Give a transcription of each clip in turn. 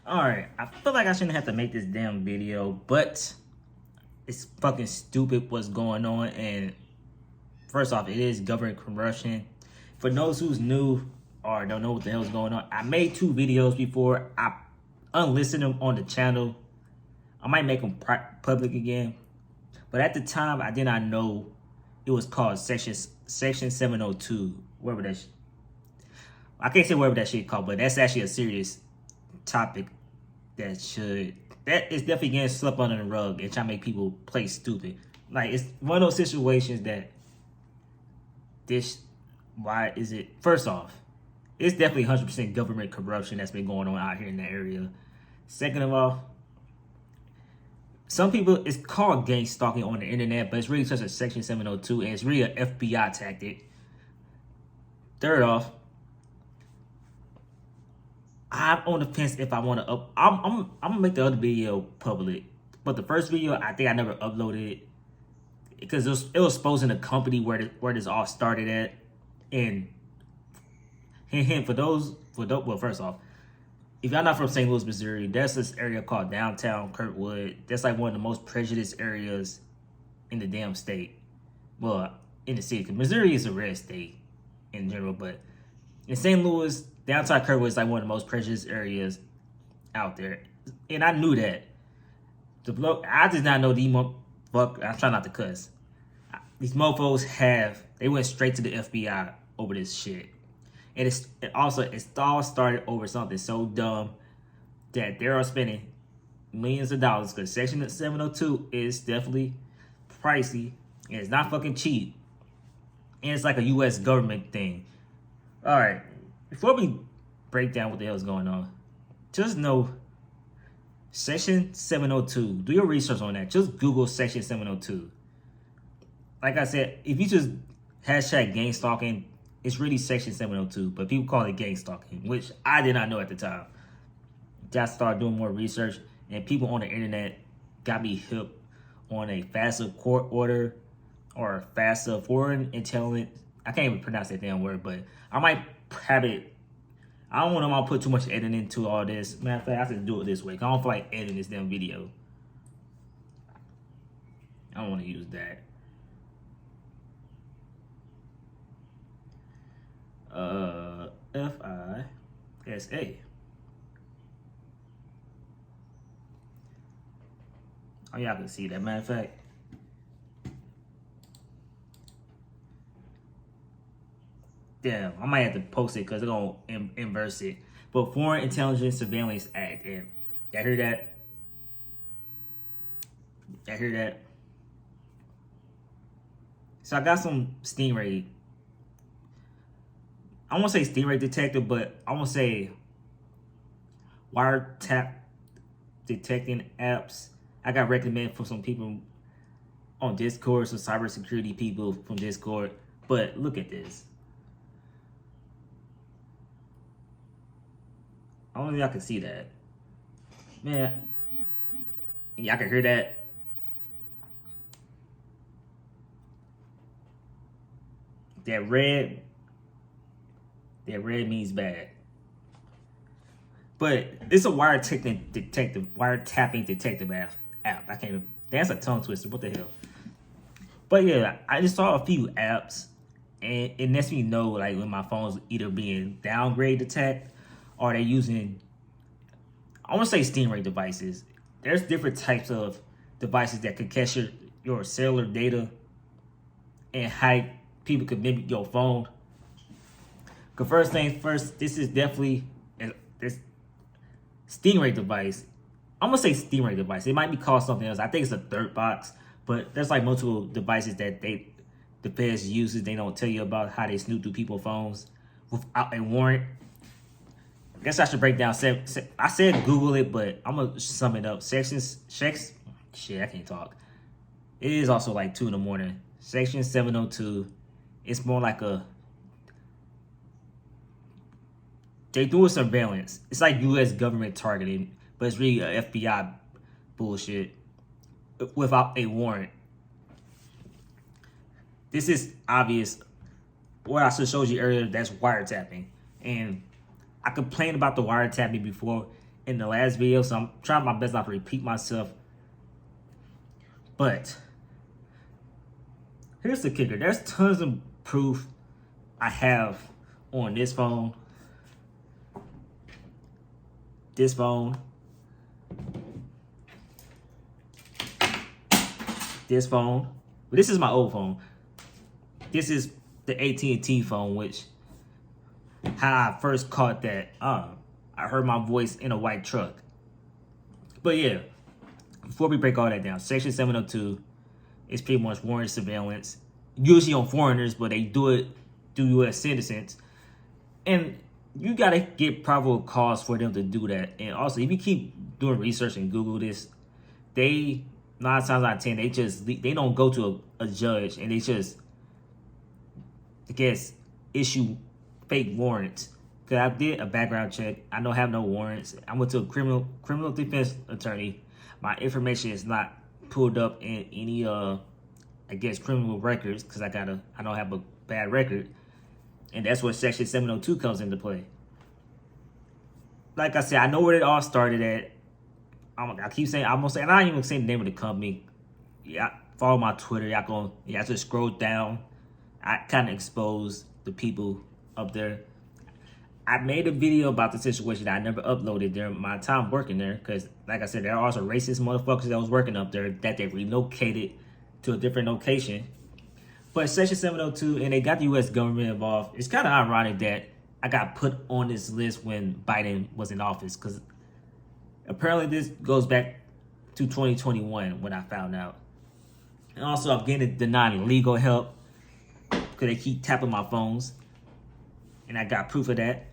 Alright, I feel like I shouldn't have to make this damn video, but it's fucking stupid what's going on. And first off, it is government corruption. For those who's new or don't know what the hell's going on, I made 2 videos before. I unlisted them on the channel. I might make them public again, but at the time I did not know it was called Section 702. Whatever that I can't say whatever that shit called, but that's actually a serious topic that is definitely getting swept under the rug and trying to make people play stupid. Like, it's one of those situations that why is it? First off, it's definitely 100% government corruption that's been going on out here in that area. Second of all, some people, it's called gang stalking on the internet, but it's really just a Section 702, and it's really an FBI tactic. Third off, I'm on the fence if I want to I'm gonna make the other video public, but the first video I think I never uploaded it because it was exposing the company where this all started at. And hint well, first off, if y'all not from St. Louis, Missouri, there's this area called downtown Kirkwood. That's like one of the most prejudiced areas in the damn state. Well, in the city, because Missouri is a red state in general, but in St. Louis, downtown Kirkwood is like one of the most prejudiced areas out there. And I knew that. I did not know I'm trying not to cuss. These mofos they went straight to the FBI over this shit. And it all started over something so dumb that they are spending millions of dollars, because Section 702 is definitely pricey and it's not fucking cheap. And it's like a U.S. government thing. All right, before we break down what the hell is going on, just know Section 702. Do your research on that. Just Google Section 702. Like I said, if you just hashtag gang stalking, it's really Section 702, but people call it gang stalking, which I did not know at the time. Just started doing more research, and people on the internet got me hip on a FAFSA court order or FAFSA foreign intelligence. I can't even pronounce that damn word, but I might have it. I don't want to put too much editing into all this. Matter of fact, I have to do it this way. I don't feel like editing this damn video. I don't want to use that. FISA. Oh, y'all can see that. Matter of fact, damn, I might have to post it because they're gonna inverse it. But Foreign Intelligence Surveillance Act, and y'all hear that? Y'all hear that? So I got some Stingray. I won't say Stingray detector, but I won't say wiretap detecting apps. I got recommended from some people on Discord, some cybersecurity people from Discord. But look at this. I don't know if y'all can see that. Man, y'all can hear that. That red means bad. But it's a wiretapping detective app. I can't even, that's a tongue twister. What the hell? But yeah, I just saw a few apps, and it lets me know like when my phone's either being downgrade detect or they're using, I want to say Stingray devices. There's different types of devices that can catch your cellular data and how people could mimic your phone. Cause first things first, this is definitely this Stingray device. I'm gonna say Stingray device. It might be called something else. I think it's a third box, but there's like multiple devices that the feds uses. They don't tell you about how they snoop through people's phones without a warrant. I guess I should break down. I said Google it, but I'm gonna sum it up. Shit, I can't talk. It is also like 2 in the morning. Section 702. It's more like they do a surveillance. It's like U.S. government targeting, but it's really a FBI bullshit without a warrant. This is obvious. What I showed you earlier, that's wiretapping. And I complained about the wiretapping before, in the last video, so I'm trying my best not to repeat myself. But here's the kicker. There's tons of proof I have on this phone, this phone, this phone. But this is my old phone. This is the AT&T phone, which how I first caught that. I heard my voice in a white truck. But yeah, before we break all that down, Section 702 is pretty much warrant surveillance, usually on foreigners, but they do it through U.S. citizens. And you gotta get probable cause for them to do that. And also, if you keep doing research and Google this, they 9 times out of 10 they don't go to a judge and they just, I guess, issue fake warrants. Cause I did a background check. I don't have no warrants. I went to a criminal defense attorney. My information is not pulled up in any I guess criminal records because I don't have a bad record. And that's where Section 702 comes into play. Like I said, I know where it all started at. I keep saying, I'm gonna say, and I ain't even saying the name of the company. Yeah, follow my Twitter. Y'all just scroll down. I kind of expose the people up there. I made a video about the situation that I never uploaded during my time working there because, like I said, there are also racist motherfuckers that was working up there that they relocated to a different location. But Section 702, and they got the U.S. government involved. It's kind of ironic that I got put on this list when Biden was in office because apparently this goes back to 2021 when I found out. And also, I'm getting denied legal help because they keep tapping my phones. And I got proof of that.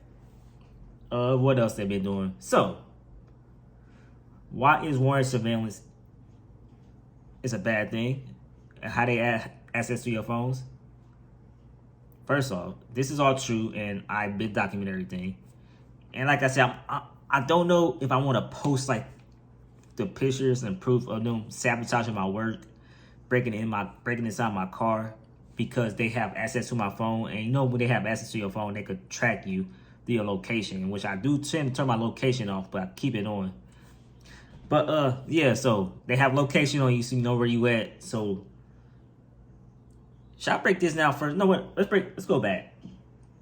What else they been doing? So, why is warrant surveillance is a bad thing? And how they add access to your phones? First off, this is all true, and I've been documenting everything. And like I said, I don't know if I want to post like the pictures and proof of them sabotaging my work, breaking inside my car because they have access to my phone. And you know, when they have access to your phone, they could track you to your location, which I do tend to turn my location off, but I keep it on. But yeah, so they have location on you, so you know where you at. So should I break this down first? No, what? Let's go back.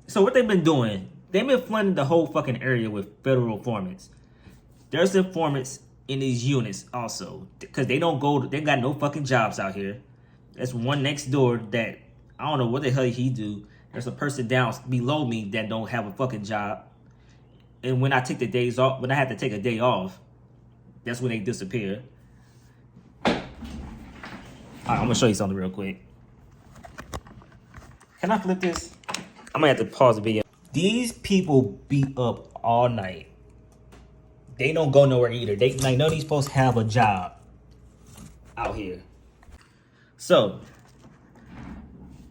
So what they've been doing, they've been flooding the whole fucking area with federal informants. There's informants in these units also, because they got no fucking jobs out here. There's one next door that I don't know what the hell he do. There's a person down below me that don't have a fucking job. And when I take the days off, when I have to take a day off, that's when they disappear. All right, I'm gonna show you something real quick. Can I flip this? I'm gonna have to pause the video. These people be up all night. They don't go nowhere either. None of these folks have a job out here. So,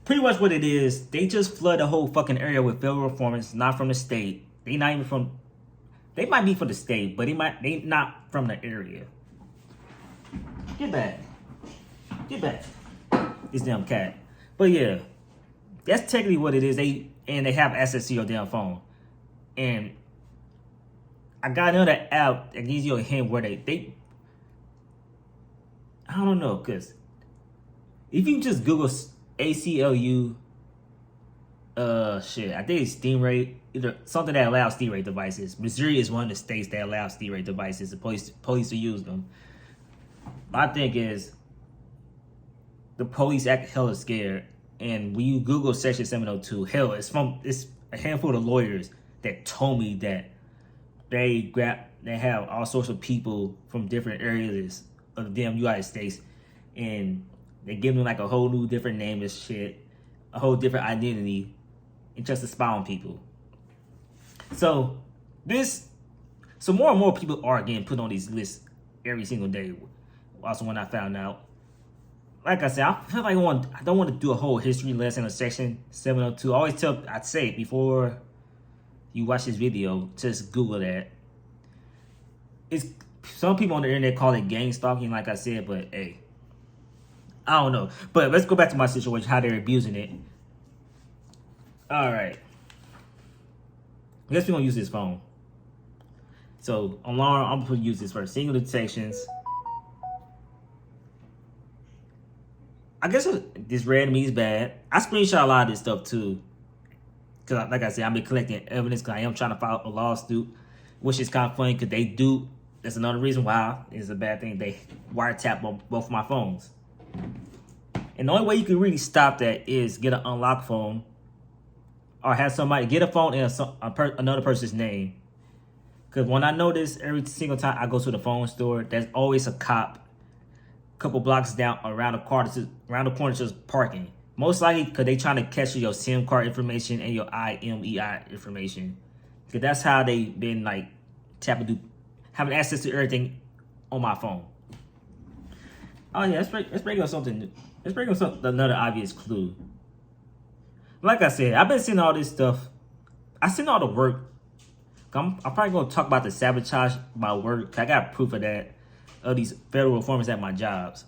pretty much what it is, they just flood the whole fucking area with federal informants, not from the state. They not even from, they might be from the state, but they not from the area. Get back. Get back. This damn cat. But yeah, that's technically what it is. They have access to your damn phone. And I got another app that gives you a hint where they I don't know, because if you just Google ACLU, I think it's Stingray, either something that allows Stingray devices. Missouri is one of the states that allows Stingray devices. The police to use them. My thing is, the police act hella scared, and when you Google Section 702, hell, it's a handful of lawyers that told me that they have all sorts of people from different areas of the damn United States, and they give them like a whole new different name and shit, a whole different identity, and just to spy on people. So more and more people are getting put on these lists every single day. Also, when I found out, like I said, I feel like I don't want to do a whole history lesson on Section 702. I'd say before you watch this video, just Google that. It's some people on the internet call it gang stalking, like I said, but hey, I don't know. But let's go back to my situation, how they're abusing it. All right. I guess we're going to use this phone. So alarm, I'm gonna use this for single detections. I guess this red means bad. I screenshot a lot of this stuff too. Cause like I said, I've been collecting evidence because I am trying to file a lawsuit, which is kind of funny because they do. That's another reason why it's a bad thing. They wiretap both my phones. And the only way you can really stop that is get an unlocked phone or have somebody get a phone in another person's name. Because when I notice every single time I go to the phone store, there's always a cop a couple blocks down around the corner just parking. Most likely because they trying to catch your SIM card information and your IMEI information. Because that's how they been like having access to everything on my phone. Oh yeah, let's bring up something new. Let's bring up another obvious clue. Like I said, I've been seeing all this stuff. I seen all the work. I'm probably gonna talk about the sabotage my work. I got proof of that. Of these federal reformers at my jobs,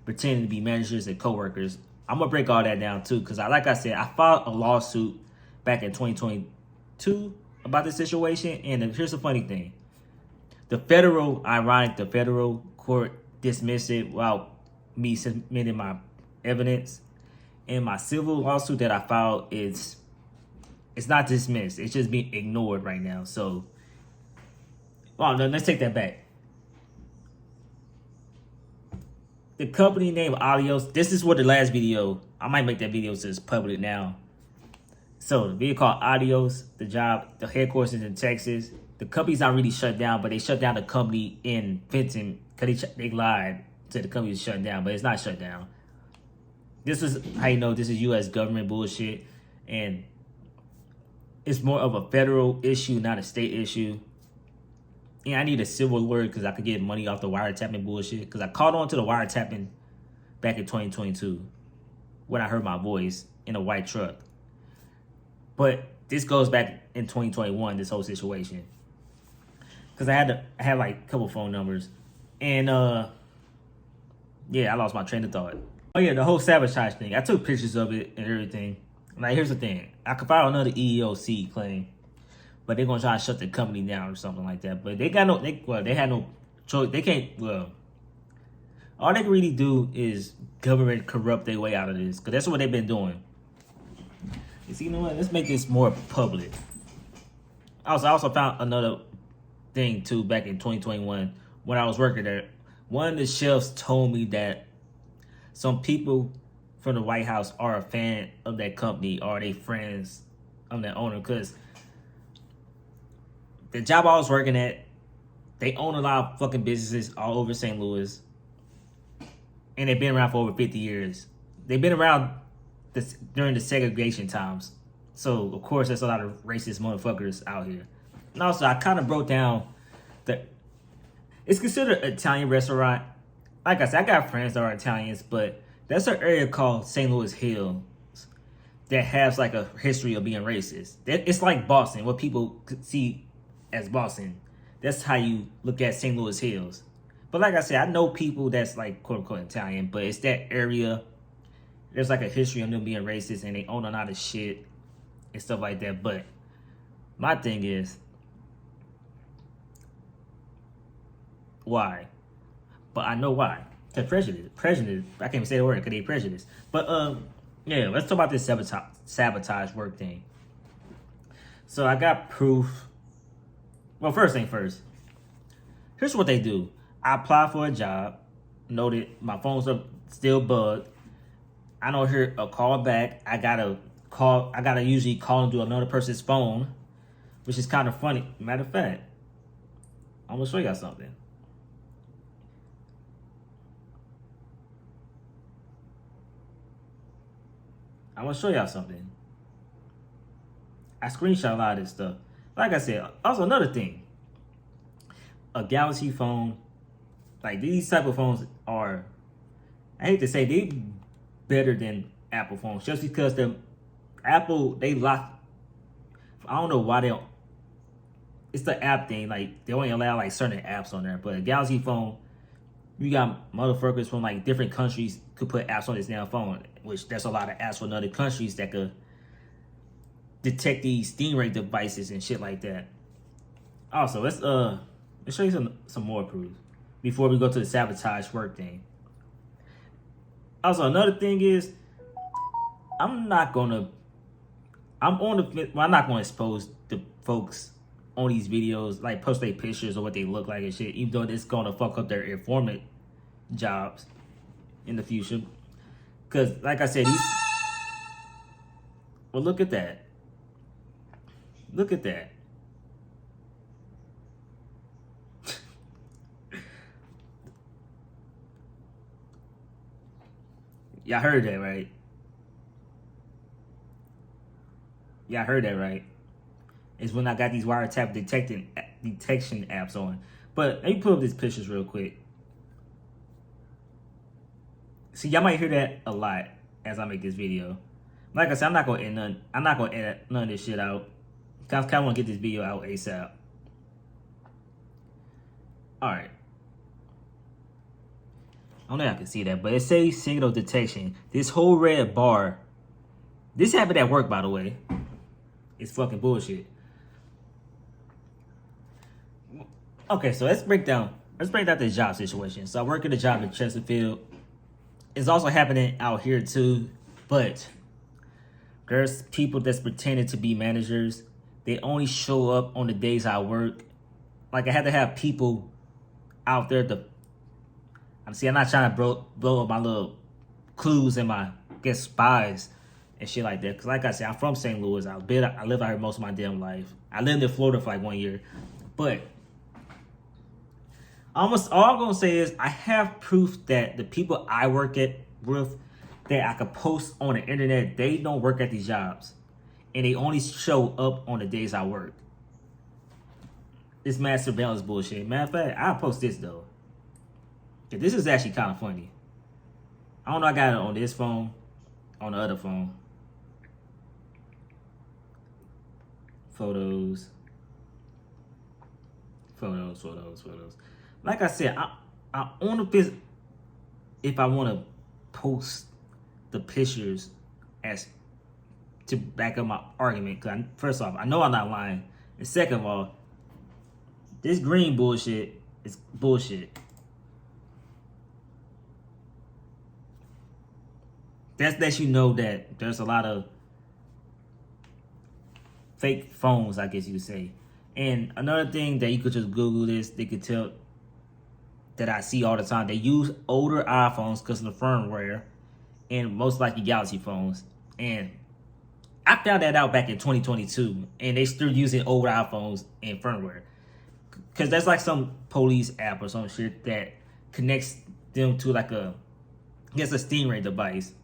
pretending to be managers and coworkers. I'm gonna break all that down too, because like I said, I filed a lawsuit back in 2022 about this situation. And here's the funny thing: the federal court dismissed it without me submitting my evidence. And my civil lawsuit that I filed it's not dismissed. It's just being ignored right now. So, well, no, let's take that back. The company name Adios. This is what the last video. I might make that video so it's public now. So the video called Adios. The headquarters is in Texas. The company's not really shut down, but they shut down the company in Fenton because they lied. Said the company was shut down, but it's not shut down. This is how you know this is U.S. government bullshit, and it's more of a federal issue, not a state issue. And I need a civil lawyer because I could get money off the wiretapping bullshit. Because I caught on to the wiretapping back in 2022 when I heard my voice in a white truck. But this goes back in 2021, this whole situation. Because I had like a couple phone numbers. And yeah, I lost my train of thought. Oh yeah, the whole sabotage thing. I took pictures of it and everything. Like, here's the thing. I could file another EEOC claim. But they're gonna try to shut the company down or something like that. But they had no choice. They can't. Well, all they can really do is government corrupt their way out of this, because that's what they've been doing. You know what? Let's make this more public. I also found another thing too back in 2021 when I was working there. One of the chefs told me that some people from the White House are a fan of that company or they friends of that owner, because the job I was working at, they own a lot of fucking businesses all over St. Louis. And they've been around for over 50 years. They've been around during the segregation times. So, of course, there's a lot of racist motherfuckers out here. And also, I kind of broke down it's considered an Italian restaurant. Like I said, I got friends that are Italians, but that's an area called St. Louis Hills that has like a history of being racist. It's like Boston, what people see as Boston. That's how you look at St. Louis Hills. But like I said, I know people that's like quote unquote Italian, but it's that area. There's like a history of them being racist and they own a lot of shit and stuff like that. But my thing is, why? But I know why. Because prejudice. I can't even say the word because they prejudice. But yeah, let's talk about this sabotage work thing. So I got proof. Well, first thing first. Here's what they do. I apply for a job. Noted my phone's still bugged. I don't hear a call back. I gotta usually call into another person's phone, which is kind of funny. Matter of fact, I'm gonna show y'all something. I screenshot a lot of this stuff. Like I said, also another thing. A Galaxy phone, like these type of phones are, I hate to say, they better than Apple phones. Just because they lock, I don't know why they don't. It's the app thing. Like, they only allow like certain apps on there. But a Galaxy phone, you got motherfuckers from like different countries could put apps on this damn phone. Which there's a lot of apps from other countries that could detect these stingray devices and shit like that. Also, let's show you some more proof before we go to the sabotage work thing. Also, another thing is I'm not gonna I'm on the well, I'm not gonna expose the folks on these videos, like post their pictures or what they look like and shit, even though it's gonna fuck up their informant jobs in the future. Cause like I said, well, look at that. Look at that. Y'all heard that, right? Y'all heard that, right? It's when I got these wiretap detection apps on. But let me pull up these pictures real quick. See, y'all might hear that a lot as I make this video. Like I said, I'm not gonna edit none of this shit out. I kind of want to get this video out ASAP. All right. I don't know if I can see that, but it says signal detection. This whole red bar. This happened at work, by the way. It's fucking bullshit. Okay, so let's break down the job situation. So I work at a job in Chesterfield. It's also happening out here too, but there's people that's pretending to be managers. They only show up on the days I work. Like I had to have people out there to. I'm not trying to blow up my little clues and my spies and shit like that. Cause like I said, I'm from St. Louis. I lived out here most of my damn life. I lived in Florida for like 1 year, but almost all I'm gonna say is I have proof that the people I work with that I could post on the internet, they don't work at these jobs, and they only show up on the days I work. This mass surveillance bullshit. Matter of fact, I'll post this though. This is actually kind of funny. I don't know. I got it on this phone, on the other phone. Photos. Like I said, I own a business. If I want to post the pictures as to back up my argument, because first off, I know I'm not lying, and second of all, this green bullshit is bullshit. That lets you know that there's a lot of fake phones, I guess you could say. And another thing that you could just Google this, they could tell that I see all the time. They use older iPhones because of the firmware, and most likely Galaxy phones. And I found that out back in 2022, and they still using older iPhones and firmware. Because there's like some police app or some shit that connects them to like a Stingray device.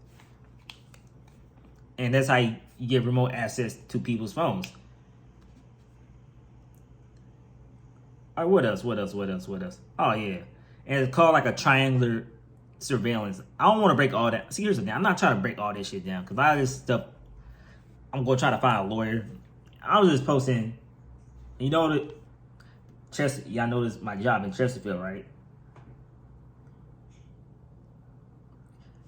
And that's how you get remote access to people's phones. All right, what else? Oh, yeah. And it's called like a triangular surveillance. I don't want to break all that. See, here's the thing. I'm not trying to break all this shit down. Because a lot of this stuff, I'm going to try to find a lawyer. I was just posting, you know, y'all know this, my job in Chesterfield, right?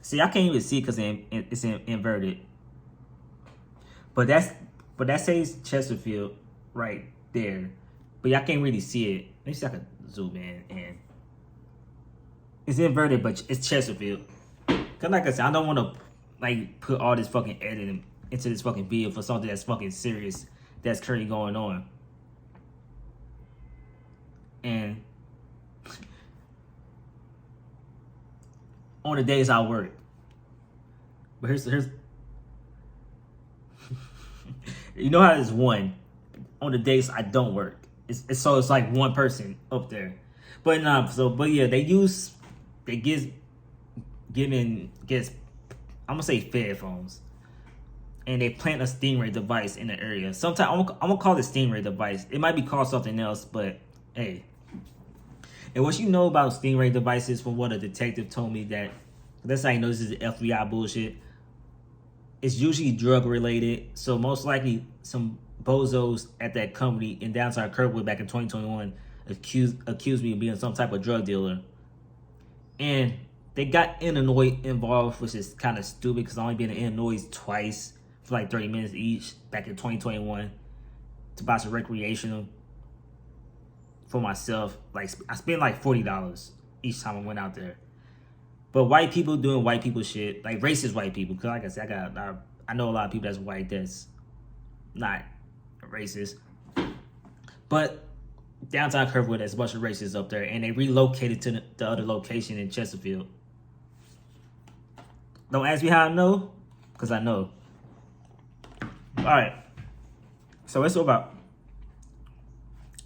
See, I can't even see it because it's inverted. But that says Chesterfield right there. But y'all can't really see it. Let me see if I can zoom in. And it's inverted, but it's Chesterfield. Cause like I said, I don't want to like put all this fucking editing into this fucking video for something that's fucking serious that's currently going on. And on the days I work. But here's you know how there's one on the days I don't work. It's like one person up there. But yeah, they I'm gonna say Fed phones. And they plant a Stingray device in the area. Sometimes I'm gonna call it Stingray device. It might be called something else, but hey. And what you know about Stingray devices, from what a detective told me, that's how you know this is FBI bullshit. It's usually drug related. So most likely some bozos at that company in downtown Kirkwood back in 2021 accused me of being some type of drug dealer. And they got Illinois involved, which is kind of stupid because I only been in Illinois twice for like 30 minutes each back in 2021 to buy some recreational. for myself. Like I spent like $40 each time I went out there. But white people doing white people shit, like racist white people. Cause like I said, I know a lot of people that's white that's not racist. But downtown Kirkwood, there's a bunch of racists up there, and they relocated to the other location in Chesterfield. Don't ask me how I know, because I know. All right. So let's talk about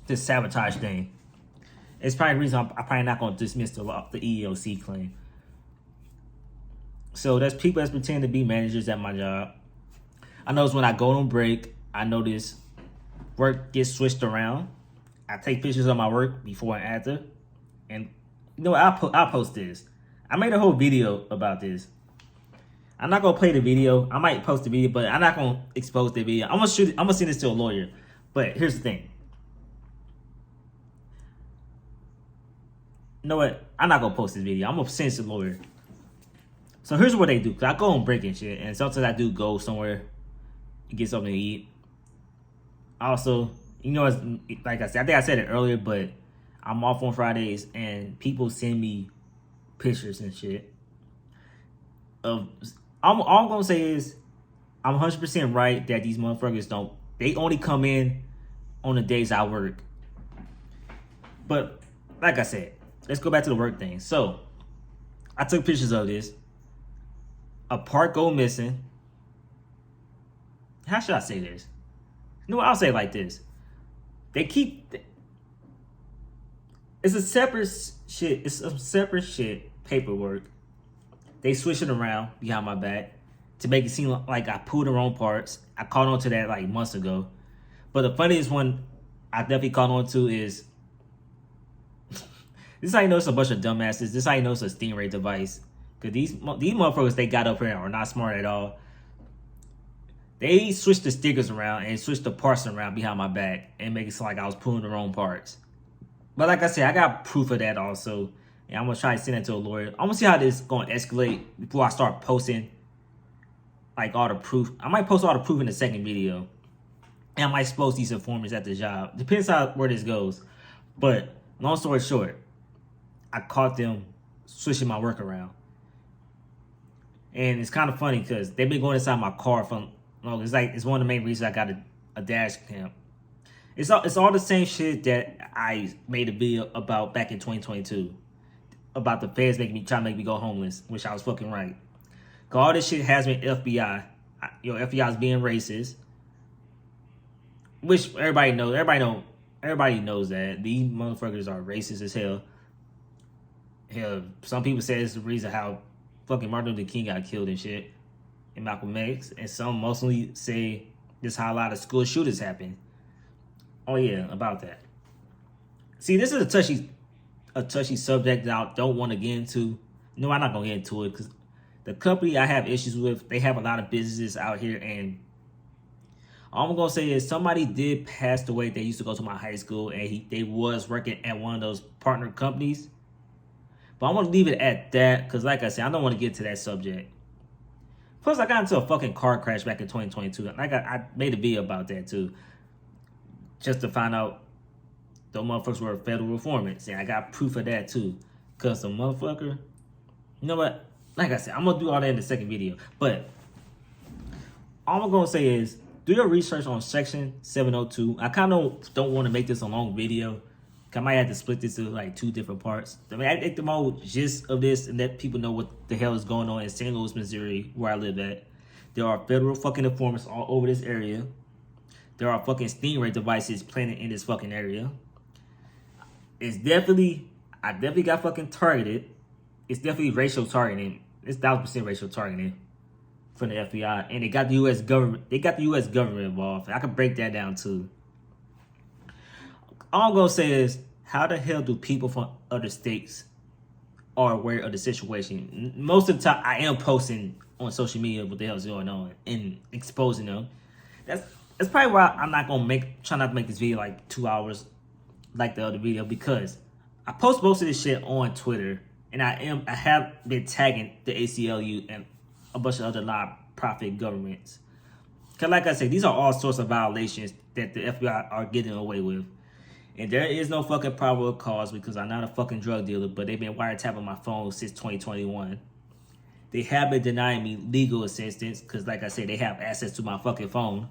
this sabotage thing. It's probably the reason I'm probably not going to dismiss the EEOC claim. So there's people that's pretending to be managers at my job. I notice when I go on break, I notice work gets switched around. I take pictures of my work before and after. And you know what? I'll post this. I made a whole video about this. I'm not gonna play the video. I might post the video, but I'm not gonna expose the video. I'm gonna send this to a lawyer. But here's the thing. You know what? I'm not gonna post this video. I'm gonna send it to a lawyer. So here's what they do. Cause I go on break and shit, and sometimes I do go somewhere to get something to eat. Also, you know, it's, like I said, I think I said it earlier, but I'm off on Fridays, and people send me pictures and shit. All I'm gonna say is, I'm 100% right that these motherfuckers they only come in on the days I work. But like I said, let's go back to the work thing. So I took pictures of this. A part go missing. How should I say this? You know what? I'll say it like this. It's a separate shit. It's some separate shit paperwork. They switch it around behind my back to make it seem like I pulled the wrong parts. I caught on to that like months ago. But the funniest one I definitely caught on to is this is how you know it's a bunch of dumbasses. This is how you know it's a Stingray device. Because these motherfuckers they got up here are not smart at all. They switched the stickers around and switched the parts around behind my back and make it sound like I was pulling the wrong parts. But like I said, I got proof of that also. And I'm going to try to send it to a lawyer. I'm going to see how this is going to escalate before I start posting like all the proof. I might post all the proof in the second video. And I might expose these informers at the job. Depends where this goes. But long story short, I caught them switching my work around. And it's kind of funny because they've been going inside my car from, it's one of the main reasons I got a dash cam. It's all the same shit that I made a video about back in 2022. About the feds trying to make me go homeless, which I was fucking right. Cause all this shit has been FBI. FBI is being racist. Which everybody knows. Everybody knows that. These motherfuckers are racist as hell. Hell, some people say it's the reason how fucking Martin Luther King got killed and shit. And Malcolm X. And some mostly say this is how a lot of school shootings happen. Oh yeah, about that. See, this is a touchy subject that I don't want to get into. No, I'm not going to get into it because the company I have issues with, they have a lot of businesses out here, and all I'm going to say is somebody did pass away. They used to go to my high school, and they was working at one of those partner companies. But I'm going to leave it at that because, like I said, I don't want to get to that subject. Plus, I got into a fucking car crash back in 2022. Like I made a video about that too, just to find out those motherfuckers were federal informants. And I got proof of that too. Because the motherfucker, you know what? Like I said, I'm going to do all that in the second video. But all I'm going to say is do your research on Section 702. I kind of don't want to make this a long video. I might have to split this into like 2 different parts. I mean, I think the more gist of this and let people know what the hell is going on in St. Louis, Missouri, where I live at. There are federal fucking informants all over this area. There are fucking Stingray devices planted in this fucking area. I definitely got fucking targeted. It's definitely racial targeting. It's 1000% racial targeting from the FBI. And they got the US government. They got the US government involved. I can break that down too. All I'm going to say is, how the hell do people from other states are aware of the situation? Most of the time, I am posting on social media what the hell is going on and exposing them. That's probably why I'm not going to try not to make this video like 2 hours like the other video, because I post most of this shit on Twitter, and I have been tagging the ACLU and a bunch of other non-profit governments. Because like I said, these are all sorts of violations that the FBI are getting away with. And there is no fucking probable cause because I'm not a fucking drug dealer, but they've been wiretapping my phone since 2021. They have been denying me legal assistance because, like I said, they have access to my fucking phone.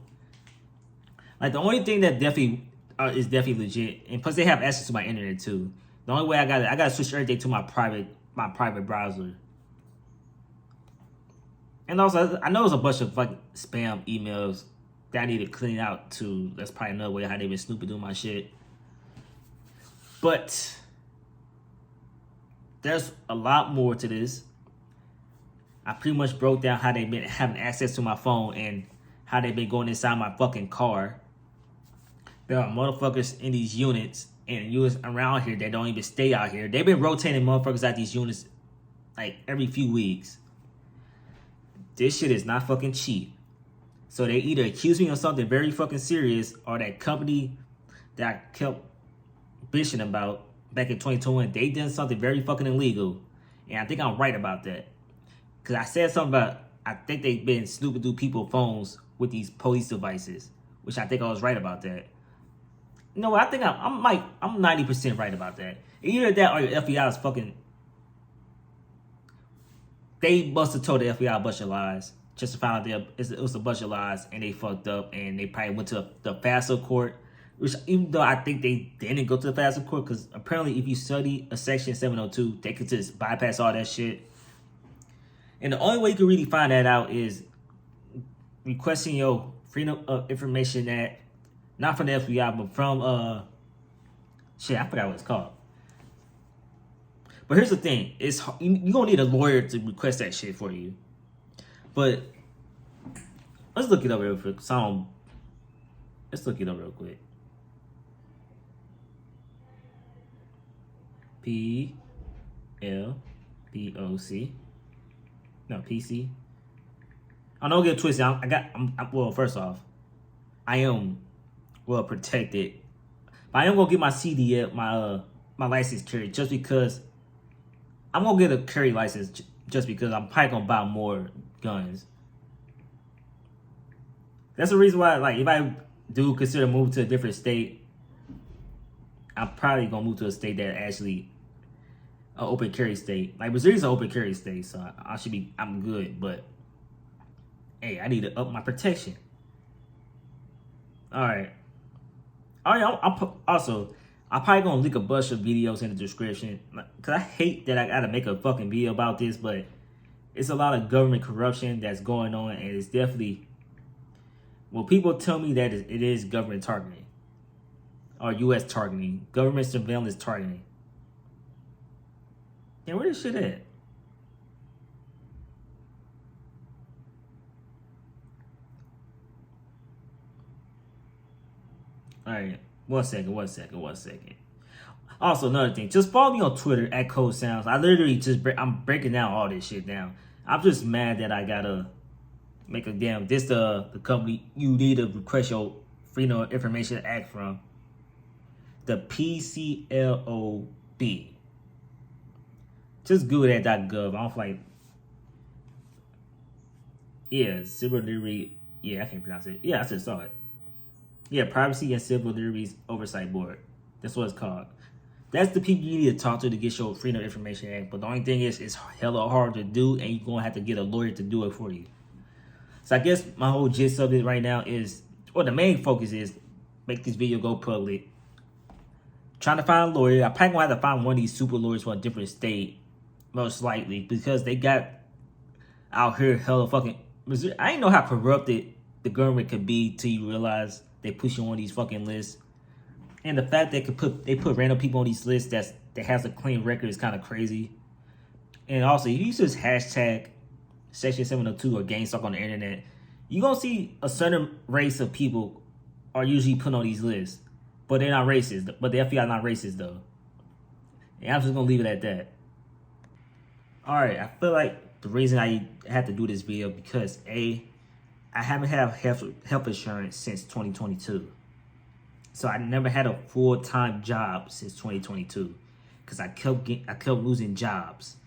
Like, the only thing that definitely is definitely legit, and plus they have access to my internet too. The only way I gotta switch everything to my private browser. And also, I know there's a bunch of like spam emails that I need to clean out too. That's probably another way how they've been snooping through my shit. But there's a lot more to this. I pretty much broke down how they've been having access to my phone and how they've been going inside my fucking car. There are motherfuckers in these units and units around here that don't even stay out here. They've been rotating motherfuckers out these units like every few weeks. This shit is not fucking cheap. So they either accuse me of something very fucking serious or that company that I kept bitching about back in 2021, they did something very fucking illegal. And I think I'm right about that. Because I said something about, I think they've been snooping through people's phones with these police devices. Which I think I was right about that. You know what? I think I'm 90% right about that. Either that or your FBI is fucking... They must have told the FBI a bunch of lies. Just to find out it was a bunch of lies and they fucked up and they probably went to the FAFSA court. Which, even though I think they didn't go to the FAFSA court, because apparently if you study a section 702, they could just bypass all that shit. And the only way you can really find that out is requesting your Freedom of Information Act, not from the FBI, but from shit, I forgot what it's called. But here's the thing: it's you gonna need a lawyer to request that shit for you. But let's look it up real quick. Let's look it up real quick. PLPOC. No, PC. I don't get twisted. Well, first off, I am well protected. But I am gonna get my CDL, my license carried just because I'm gonna get a carry license just because I'm probably gonna buy more guns. That's the reason why, like, if I do consider moving to a different state, I'm probably gonna move to a state that actually an open carry state. Like, Missouri's an open carry state, so I'm good. But hey, I need to up my protection. All right. I'm probably gonna link a bunch of videos in the description because I hate that I gotta make a fucking video about this, but it's a lot of government corruption that's going on, and it's definitely, well, people tell me that it is government targeting or U.S. targeting, government surveillance targeting. Yeah, where this shit at? All right, one second. Also, another thing, just follow me on Twitter at Code Sounds. I literally I'm breaking down all this shit down. I'm just mad that I gotta make a damn the company you need to request your Freedom of Information Act from. The PCLOB. Just Google that .gov. I don't like. Yeah, Civil Liberty. Yeah, I can't pronounce it. Yeah, I just saw it. Yeah, Privacy and Civil Liberties Oversight Board. That's what it's called. That's the people you need to talk to get your Freedom of Information Act. But the only thing is, it's hella hard to do, and you're going to have to get a lawyer to do it for you. So I guess my whole gist of it right now is, or the main focus is, make this video go public. Trying to find a lawyer. I probably going to have to find one of these super lawyers from a different state, most likely, because they got out here hella fucking... I didn't know how corrupted the government could be till you realize they push you on these fucking lists. And the fact they put random people on these lists that has a clean record is kind of crazy. And also, if you just hashtag Section 702 or gang stalk on the internet, you're going to see a certain race of people are usually put on these lists. But they're not racist. But the FBI not racist, though. And I'm just going to leave it at that. Alright, I feel like the reason I had to do this video because, A, I haven't had health insurance since 2022. So I never had a full-time job since 2022 because I kept losing jobs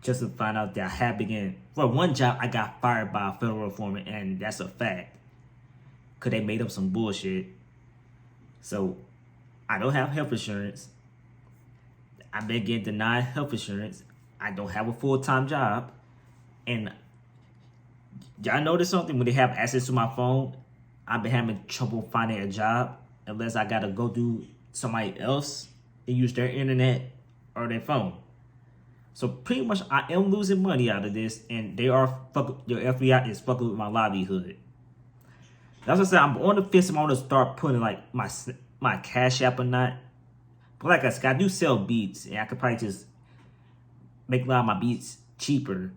just to find out that I had begun. For one job, I got fired by a federal foreman, and that's a fact because they made up some bullshit. So I don't have health insurance. I've been getting denied health insurance. I don't have a full-time job. And y'all notice something? When they have access to my phone, I've been having trouble finding a job unless I gotta go do somebody else and use their internet or their phone. So pretty much I am losing money out of this, and the FBI is fucking with my livelihood. That's what I said. I'm on the fence if I want to start putting like my Cash App or not. But like I said, I do sell beats, and I could probably just make a lot of my beats cheaper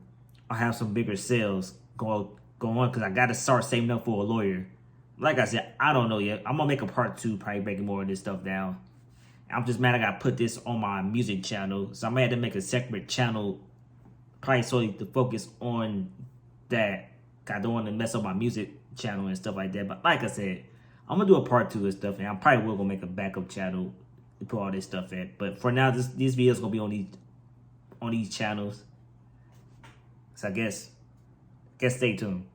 or have some bigger sales go on, because I got to start saving up for a lawyer. Like I said, I don't know yet. I'm going to make a part 2, probably breaking more of this stuff down. I'm just mad I got to put this on my music channel. So I might have to make a separate channel, probably solely to focus on that. I don't want to mess up my music channel and stuff like that. But like I said, I'm going to do a part 2 of stuff. And I probably will go make a backup channel to put all this stuff at. But for now, these videos going to be on these channels. So I guess stay tuned.